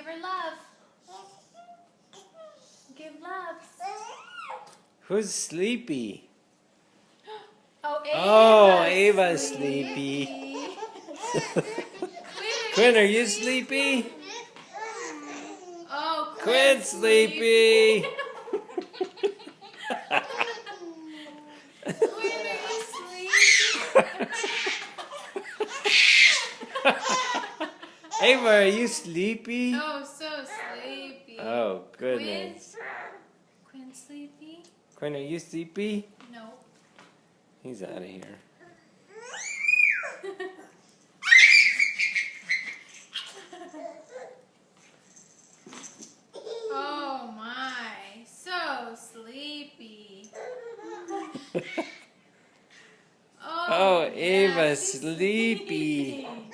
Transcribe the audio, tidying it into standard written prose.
Give her love. Give love. Who's sleepy? Oh, Ava's sleepy. Quinn, are you sleepy? Oh, Quinn's sleepy. Quinn, are you sleepy? Ava, are you sleepy? Oh, so sleepy. Oh, goodness. Quinn sleepy? Quinn, are you sleepy? No. He's out of here. Oh my, so sleepy. Oh, yeah, Ava's she's sleepy. sleeping.